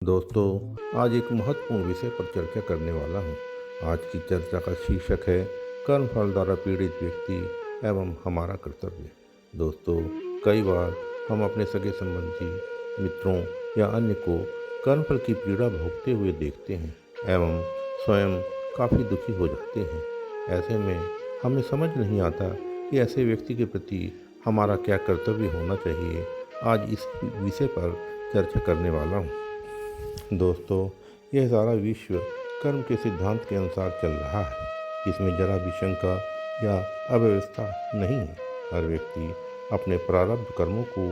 दोस्तों, आज एक महत्वपूर्ण विषय पर चर्चा करने वाला हूँ। आज की चर्चा का शीर्षक है कर्मफल द्वारा पीड़ित व्यक्ति एवं हमारा कर्तव्य। दोस्तों, कई बार हम अपने सगे संबंधी, मित्रों या अन्य को कर्मफल की पीड़ा भोगते हुए देखते हैं एवं स्वयं काफ़ी दुखी हो जाते हैं। ऐसे में हमें समझ नहीं आता कि ऐसे व्यक्ति के प्रति हमारा क्या कर्तव्य होना चाहिए। आज इस विषय पर चर्चा करने वाला हूँ। दोस्तों, यह सारा विश्व कर्म के सिद्धांत के अनुसार चल रहा है। इसमें जरा भी शंका या अव्यवस्था नहीं है। हर व्यक्ति अपने प्रारब्ध कर्मों को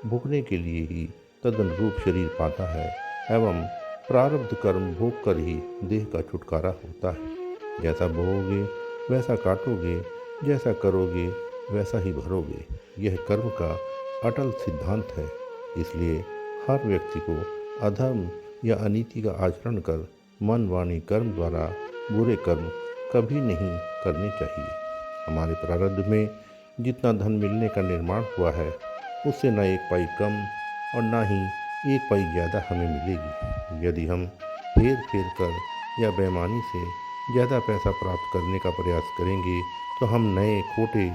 भोगने के लिए ही तदनुरूप शरीर पाता है एवं प्रारब्ध कर्म भोग कर ही देह का छुटकारा होता है। जैसा बोओगे वैसा काटोगे, जैसा करोगे वैसा ही भरोगे। यह कर्म का अटल सिद्धांत है। इसलिए हर व्यक्ति को अधर्म या अनीति का आचरण कर मन वाणी कर्म द्वारा बुरे कर्म कभी नहीं करने चाहिए। हमारे प्रारब्ध में जितना धन मिलने का निर्माण हुआ है, उससे न एक पाई कम और न ही एक पाई ज़्यादा हमें मिलेगी। यदि हम फेर फेर कर या बेईमानी से ज़्यादा पैसा प्राप्त करने का प्रयास करेंगे तो हम नए खोटे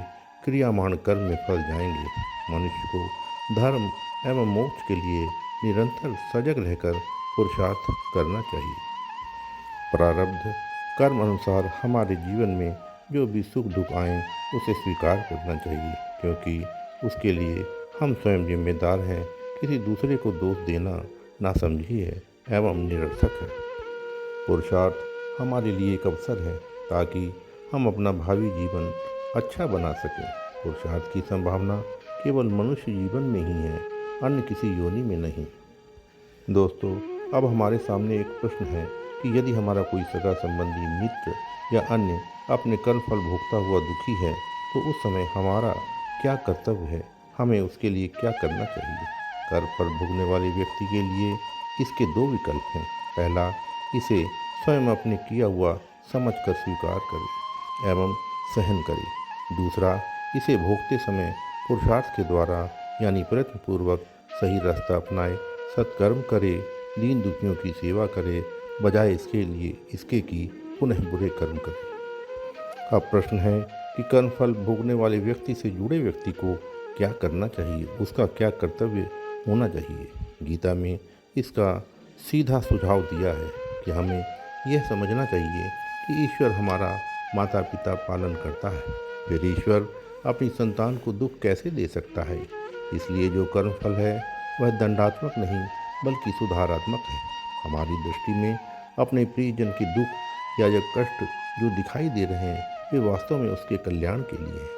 क्रियामान कर्म में फंस जाएंगे। मनुष्य को धर्म एवं मोक्ष के लिए निरंतर सजग रहकर पुरुषार्थ करना चाहिए। प्रारब्ध कर्म अनुसार हमारे जीवन में जो भी सुख दुख आए उसे स्वीकार करना चाहिए, क्योंकि उसके लिए हम स्वयं जिम्मेदार हैं। किसी दूसरे को दोष देना नासमझी है एवं निरर्थक है। पुरुषार्थ हमारे लिए एक अवसर है ताकि हम अपना भावी जीवन अच्छा बना सकें। पुरुषार्थ की संभावना केवल मनुष्य जीवन में ही है, अन्य किसी योनि में नहीं। दोस्तों, अब हमारे सामने एक प्रश्न है कि यदि हमारा कोई सगा संबंधी, मित्र या अन्य अपने कर्मफल भोगता हुआ दुखी है तो उस समय हमारा क्या कर्तव्य है, हमें उसके लिए क्या करना चाहिए। कर्मफल भोगने वाले व्यक्ति के लिए इसके दो विकल्प हैं। पहला, इसे स्वयं अपने किया हुआ समझकर स्वीकार करे एवं सहन करे। दूसरा, इसे भोगते समय पुरुषार्थ के द्वारा यानी प्रयत्नपूर्वक सही रास्ता अपनाए, सत्कर्म करे, दीन दुखियों की सेवा करे, बजाय इसके कि पुनः बुरे कर्म करे। अब प्रश्न है कि कर्मफल भोगने वाले व्यक्ति से जुड़े व्यक्ति को क्या करना चाहिए, उसका क्या कर्तव्य होना चाहिए। गीता में इसका सीधा सुझाव दिया है कि हमें यह समझना चाहिए कि ईश्वर हमारा माता पिता पालन करता है। फिर ईश्वर अपनी संतान को दुख कैसे दे सकता है। इसलिए जो कर्मफल है वह दंडात्मक नहीं बल्कि सुधारात्मक है। हमारी दृष्टि में अपने प्रियजन के दुख या जो कष्ट जो दिखाई दे रहे हैं वे वास्तव में उसके कल्याण के लिए हैं,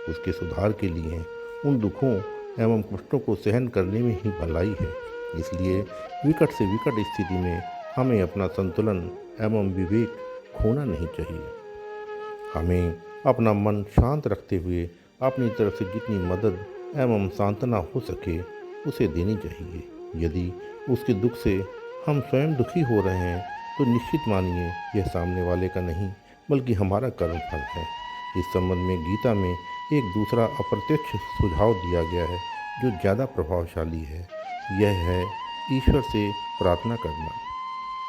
उसके सुधार के लिए हैं। उन दुखों एवं कष्टों को सहन करने में ही भलाई है। इसलिए विकट से विकट स्थिति में हमें अपना संतुलन एवं विवेक खोना नहीं चाहिए। हमें अपना मन शांत रखते हुए अपनी तरफ से जितनी मदद एवं सांत्वना हो सके उसे देनी चाहिए। यदि उसके दुख से हम स्वयं दुखी हो रहे हैं तो निश्चित मानिए यह सामने वाले का नहीं बल्कि हमारा कर्मफल है। इस संबंध में गीता में एक दूसरा अप्रत्यक्ष सुझाव दिया गया है जो ज़्यादा प्रभावशाली है। यह है ईश्वर से प्रार्थना करना।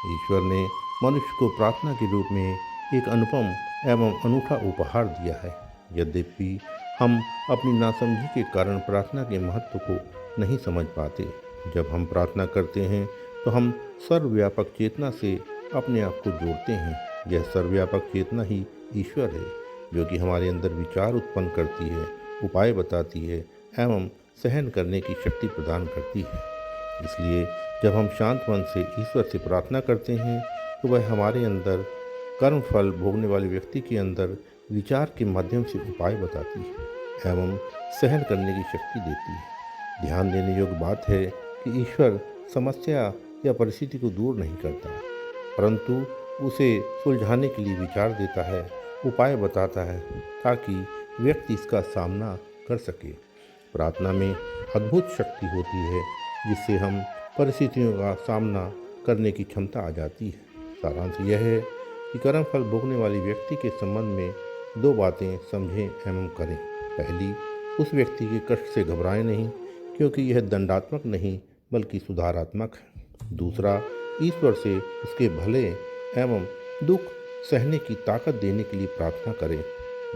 ईश्वर ने मनुष्य को प्रार्थना के रूप में एक अनुपम एवं अनूठा उपहार दिया है। यद्यपि हम अपनी नासमझी के कारण प्रार्थना के महत्व को नहीं समझ पाते। जब हम प्रार्थना करते हैं तो हम सर्वव्यापक चेतना से अपने आप को जोड़ते हैं। यह सर्वव्यापक चेतना ही ईश्वर है, जो कि हमारे अंदर विचार उत्पन्न करती है, उपाय बताती है एवं सहन करने की शक्ति प्रदान करती है। इसलिए जब हम शांत मन से ईश्वर से प्रार्थना करते हैं तो वह हमारे अंदर कर्मफल भोगने वाले व्यक्ति के अंदर विचार के माध्यम से उपाय बताती है एवं सहन करने की शक्ति देती है। ध्यान देने योग्य बात है कि ईश्वर समस्या या परिस्थिति को दूर नहीं करता, परंतु उसे सुलझाने के लिए विचार देता है, उपाय बताता है ताकि व्यक्ति इसका सामना कर सके। प्रार्थना में अद्भुत शक्ति होती है जिससे हम परिस्थितियों का सामना करने की क्षमता आ जाती है। सारांश यह है कि कर्मफल भोगने वाले व्यक्ति के संबंध में दो बातें समझें एवं करें। पहली, उस व्यक्ति के कष्ट से घबराएं नहीं, क्योंकि यह दंडात्मक नहीं बल्कि सुधारात्मक है। दूसरा, ईश्वर से उसके भले एवं दुख सहने की ताकत देने के लिए प्रार्थना करें।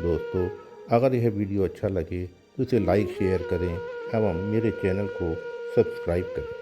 दोस्तों, अगर यह वीडियो अच्छा लगे तो इसे लाइक शेयर करें एवं मेरे चैनल को सब्सक्राइब करें।